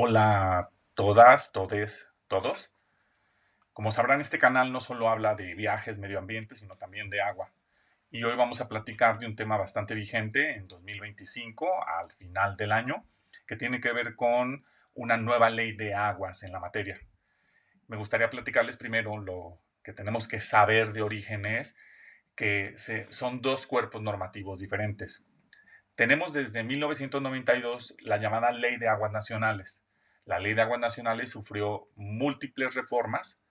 Hola a todas, todes, todos. Como sabrán, este canal no solo habla de viajes, medio ambiente, sino también de agua. Y hoy vamos a platicar de un tema bastante vigente en 2025, al final del año, que tiene que ver con una nueva ley de aguas en la materia. Me gustaría platicarles primero lo que tenemos que saber de orígenes, que son dos cuerpos normativos diferentes. Tenemos desde 1992 la llamada Ley de Aguas Nacionales. La Ley de Aguas Nacionales sufrió múltiples reformas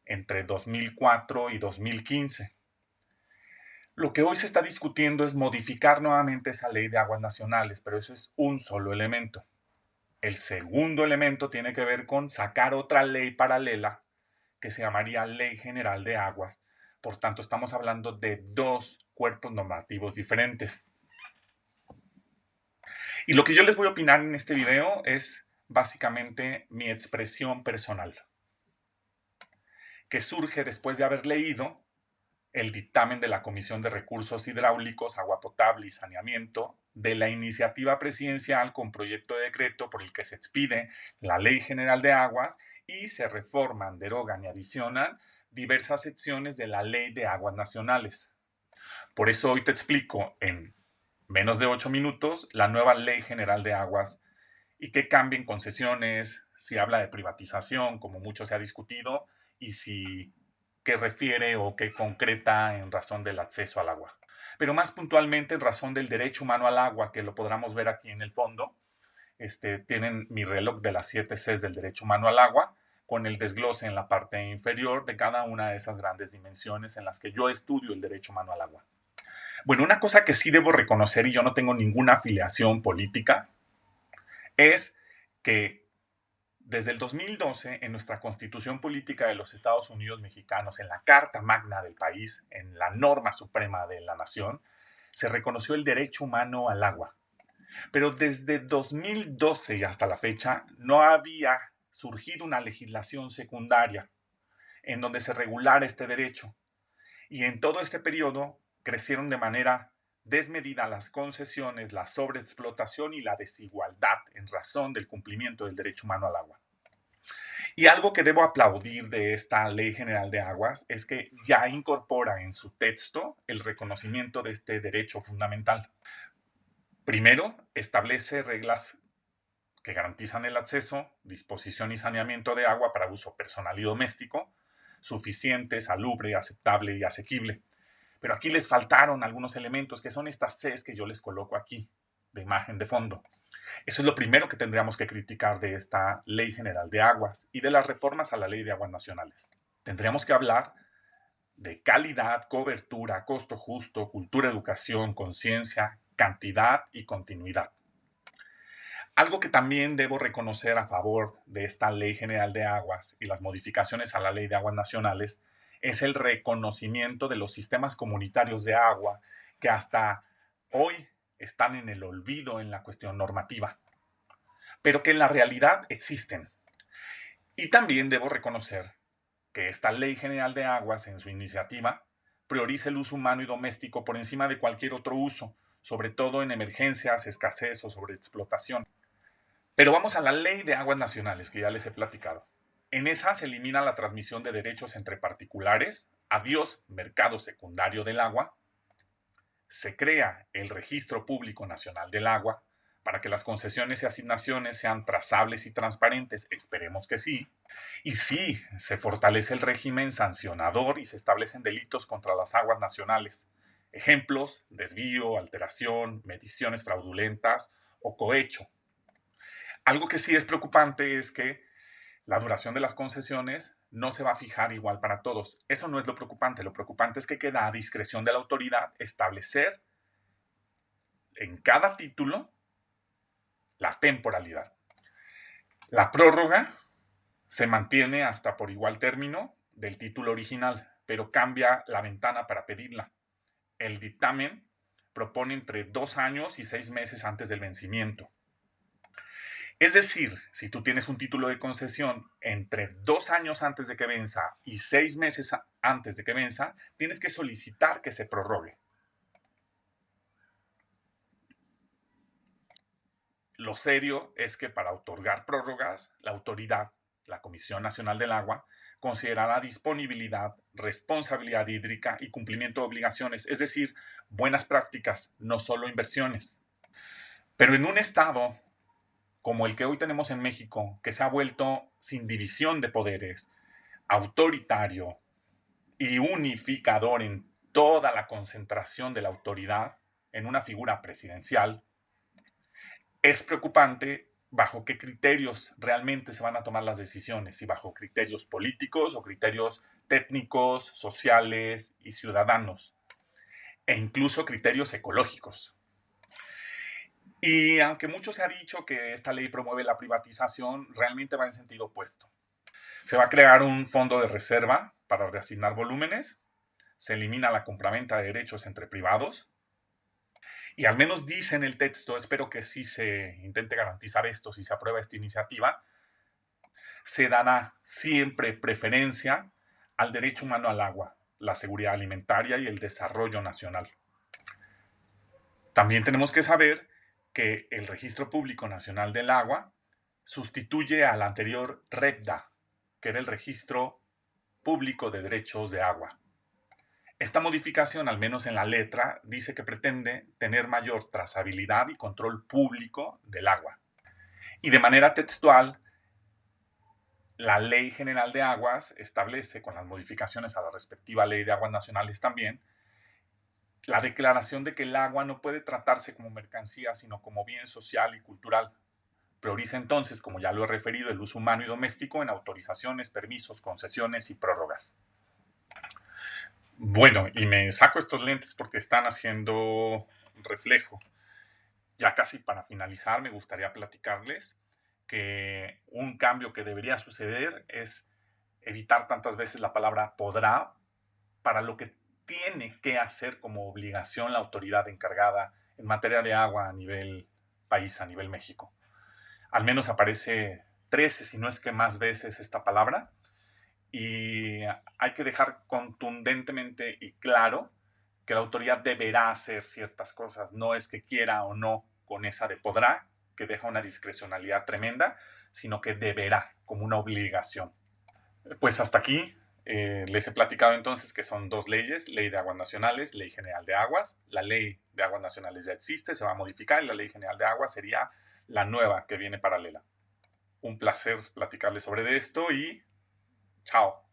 entre 2004 y 2015. Lo que hoy se está discutiendo es modificar nuevamente esa Ley de Aguas Nacionales, pero eso es un solo elemento. El segundo elemento tiene que ver con sacar otra ley paralela que se llamaría Ley General de Aguas. Por tanto, estamos hablando de dos cuerpos normativos diferentes. Y lo que yo les voy a opinar en este video es básicamente mi expresión personal, que surge después de haber leído el dictamen de la Comisión de Recursos Hidráulicos, Agua Potable y Saneamiento de la iniciativa presidencial con proyecto de decreto por el que se expide la Ley General de Aguas y se reforman, derogan y adicionan diversas secciones de la Ley de Aguas Nacionales. Por eso hoy te explico en menos de 8 minutos la nueva Ley General de Aguas y qué cambia en concesiones, si habla de privatización, como mucho se ha discutido, y si qué refiere o qué concreta en razón del acceso al agua. Pero más puntualmente en razón del derecho humano al agua, que lo podremos ver aquí en el fondo. Tienen mi reloj de las 7 Cs del derecho humano al agua, con el desglose en la parte inferior de cada una de esas grandes dimensiones en las que yo estudio el derecho humano al agua. Bueno, una cosa que sí debo reconocer, y yo no tengo ninguna afiliación política, es que desde el 2012, en nuestra Constitución Política de los Estados Unidos Mexicanos, en la Carta Magna del país, en la norma suprema de la nación, se reconoció el derecho humano al agua. Pero desde 2012 y hasta la fecha no había surgido una legislación secundaria en donde se regulara este derecho. Y en todo este periodo crecieron de manera desmedida las concesiones, la sobreexplotación y la desigualdad en razón del cumplimiento del derecho humano al agua. Y algo que debo aplaudir de esta Ley General de Aguas es que ya incorpora en su texto el reconocimiento de este derecho fundamental. Primero, establece reglas que garantizan el acceso, disposición y saneamiento de agua para uso personal y doméstico, suficiente, salubre, aceptable y asequible. Pero aquí les faltaron algunos elementos que son estas Cs que yo les coloco aquí, de imagen de fondo. Eso es lo primero que tendríamos que criticar de esta Ley General de Aguas y de las reformas a la Ley de Aguas Nacionales. Tendríamos que hablar de calidad, cobertura, costo justo, cultura, educación, conciencia, cantidad y continuidad. Algo que también debo reconocer a favor de esta Ley General de Aguas y las modificaciones a la Ley de Aguas Nacionales es el reconocimiento de los sistemas comunitarios de agua que hasta hoy están en el olvido en la cuestión normativa, pero que en la realidad existen. Y también debo reconocer que esta Ley General de Aguas en su iniciativa prioriza el uso humano y doméstico por encima de cualquier otro uso, sobre todo en emergencias, escasez o sobreexplotación. Pero vamos a la Ley de Aguas Nacionales, que ya les he platicado. En esa se elimina la transmisión de derechos entre particulares, adiós mercado secundario del agua, se crea el Registro Público Nacional del Agua para que las concesiones y asignaciones sean trazables y transparentes, esperemos que sí, y sí, se fortalece el régimen sancionador y se establecen delitos contra las aguas nacionales. Ejemplos: desvío, alteración, mediciones fraudulentas o cohecho. Algo que sí es preocupante es que la duración de las concesiones no se va a fijar igual para todos. Eso no es lo preocupante. Lo preocupante es que queda a discreción de la autoridad establecer en cada título la temporalidad. La prórroga se mantiene hasta por igual término del título original, pero cambia la ventana para pedirla. El dictamen propone entre 2 años y 6 meses antes del vencimiento. Es decir, si tú tienes un título de concesión entre 2 años antes de que venza y 6 meses antes de que venza, tienes que solicitar que se prorrogue. Lo serio es que para otorgar prórrogas, la autoridad, la Comisión Nacional del Agua, considerará disponibilidad, responsabilidad hídrica y cumplimiento de obligaciones, es decir, buenas prácticas, no solo inversiones. Pero en un estado como el que hoy tenemos en México, que se ha vuelto sin división de poderes, autoritario y unificador en toda la concentración de la autoridad en una figura presidencial, es preocupante bajo qué criterios realmente se van a tomar las decisiones, si bajo criterios políticos o criterios técnicos, sociales y ciudadanos, e incluso criterios ecológicos. Y aunque mucho se ha dicho que esta ley promueve la privatización, realmente va en sentido opuesto. Se va a crear un fondo de reserva para reasignar volúmenes, se elimina la compraventa de derechos entre privados, y al menos dice en el texto, espero que sí se intente garantizar esto si se aprueba esta iniciativa, se dará siempre preferencia al derecho humano al agua, la seguridad alimentaria y el desarrollo nacional. También tenemos que saber que el Registro Público Nacional del Agua sustituye al anterior REPDA, que era el Registro Público de Derechos de Agua. Esta modificación, al menos en la letra, dice que pretende tener mayor trazabilidad y control público del agua. Y de manera textual, la Ley General de Aguas establece, con las modificaciones a la respectiva Ley de Aguas Nacionales también, la declaración de que el agua no puede tratarse como mercancía, sino como bien social y cultural. Prioriza entonces, como ya lo he referido, el uso humano y doméstico en autorizaciones, permisos, concesiones y prórrogas. Bueno, y me saco estos lentes porque están haciendo reflejo. Ya casi para finalizar, me gustaría platicarles que un cambio que debería suceder es evitar tantas veces la palabra podrá para lo que tiene que hacer como obligación la autoridad encargada en materia de agua a nivel país, a nivel México. Al menos aparece 13, si no es que más veces esta palabra, y hay que dejar contundentemente y claro que la autoridad deberá hacer ciertas cosas, no es que quiera o no con esa de podrá, que deja una discrecionalidad tremenda, sino que deberá como una obligación. Pues hasta aquí les he platicado entonces que son dos leyes, Ley de Aguas Nacionales, Ley General de Aguas. La Ley de Aguas Nacionales ya existe, se va a modificar y la Ley General de Aguas sería la nueva que viene paralela. Un placer platicarles sobre esto y chao.